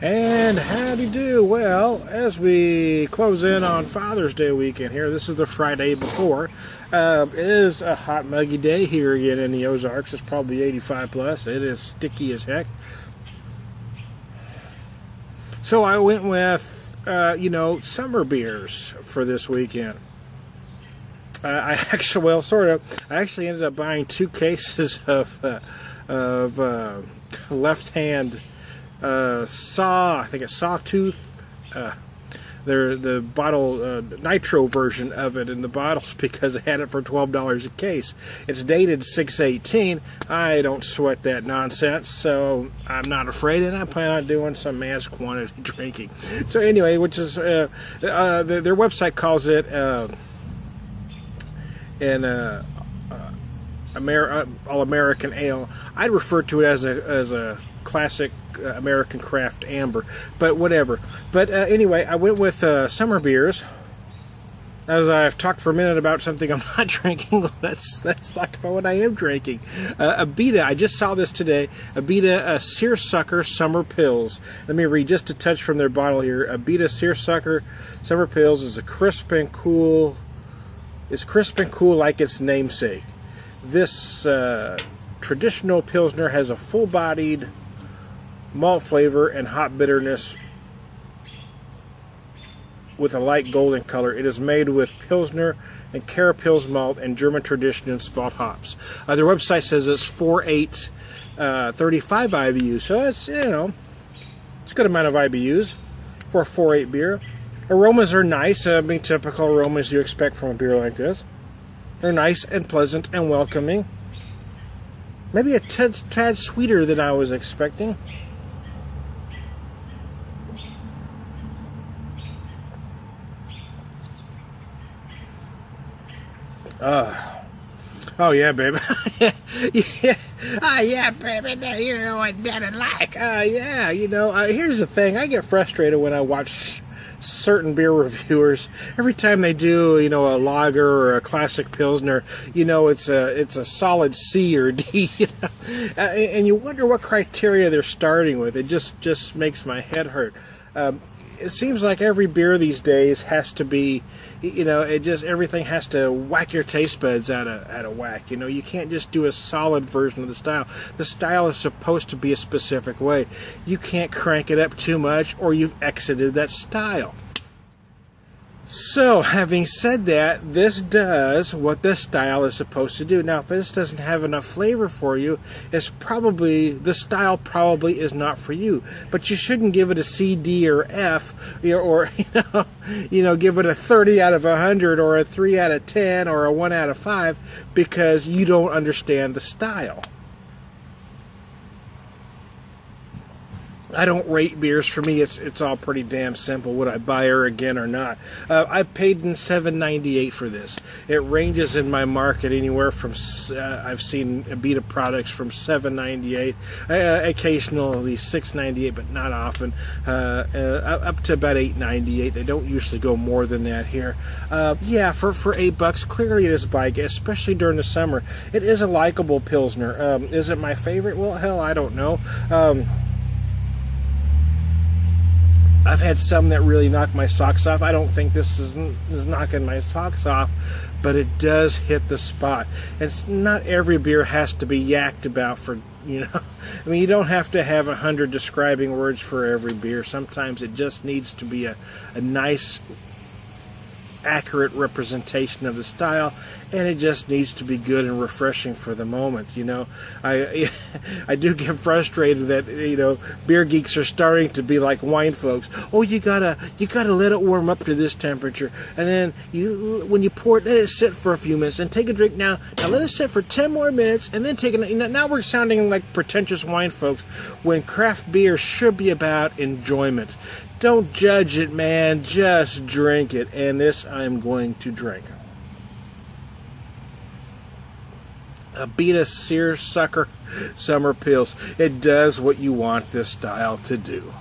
And howdy do. Well, as we close in on Father's Day weekend here, this is the Friday before. It is a hot, muggy day here again in the Ozarks. It's probably 85 plus. It is sticky as heck. So I went with, summer beers for this weekend. I actually ended up buying 2 cases of left-hand Sawtooth. They're the bottle nitro version of it in the bottles because I had it for $12 a case. It's dated 6/18. I don't sweat that nonsense, so I'm not afraid, and I plan on doing some mass quantity drinking. So anyway, which is their website calls it an all-American ale. I'd refer to it as a classic American craft amber, but whatever. But anyway, I went with summer beers. As I've talked for a minute about something I'm not drinking, well, let's talk about what I am drinking. Abita, I just saw this today. Abita Seersucker Summer Pils. Let me read just a touch from their bottle here. Abita Seersucker Summer Pils is crisp and cool like its namesake. This traditional Pilsner has a full-bodied malt flavor and hop bitterness with a light golden color. It is made with Pilsner and Carapils malt and German tradition and spalt hops. Their website says it's 4.8, 35 IBUs, so it's, it's a good amount of IBUs for a 4.8 beer. Aromas are nice, typical aromas you expect from a beer like this. They're nice and pleasant and welcoming. Maybe a tad sweeter than I was expecting. Oh yeah, baby. Yeah. Oh yeah, baby. Now you know what Daddy like. Here's the thing. I get frustrated when I watch certain beer reviewers. Every time they do, a lager or a classic Pilsner, it's a solid C or D, and you wonder what criteria they're starting with. It just makes my head hurt. It seems like every beer these days has to be, everything has to whack your taste buds out of whack. You can't just do a solid version of the style. The style is supposed to be a specific way. You can't crank it up too much or you've exited that style. So, having said that, this does what this style is supposed to do. Now, if this doesn't have enough flavor for you, the style probably is not for you. But you shouldn't give it a C, D, or F, or give it a 30 out of 100, or a 3 out of 10, or a 1 out of 5, because you don't understand the style. I don't rate beers. For me, it's all pretty damn simple. Would I buy her again or not? I paid in $7.98 for this. It ranges in my market anywhere from I've seen Abita products from $7.98, occasionally $6.98, but not often. Up to about $8.98. They don't usually go more than that here. For $8, clearly it is a buy, especially during the summer. It is a likable Pilsner. Is it my favorite? Well, hell, I don't know. I've had some that really knock my socks off. I don't think this is knocking my socks off, but it does hit the spot. It's not every beer has to be yacked about for, you don't have to have 100 describing words for every beer. Sometimes it just needs to be a nice, accurate representation of the style, and it just needs to be good and refreshing for the moment. I do get frustrated that beer geeks are starting to be like wine folks. Oh, you gotta let it warm up to this temperature, and then when you pour it, let it sit for a few minutes and take a drink. Now let it sit for 10 more minutes and then take it. Now we're sounding like pretentious wine folks when craft beer should be about enjoyment. Don't judge it, man. Just drink it. And this I'm going to drink. Abita Seersucker Summer Pils. It does what you want this style to do.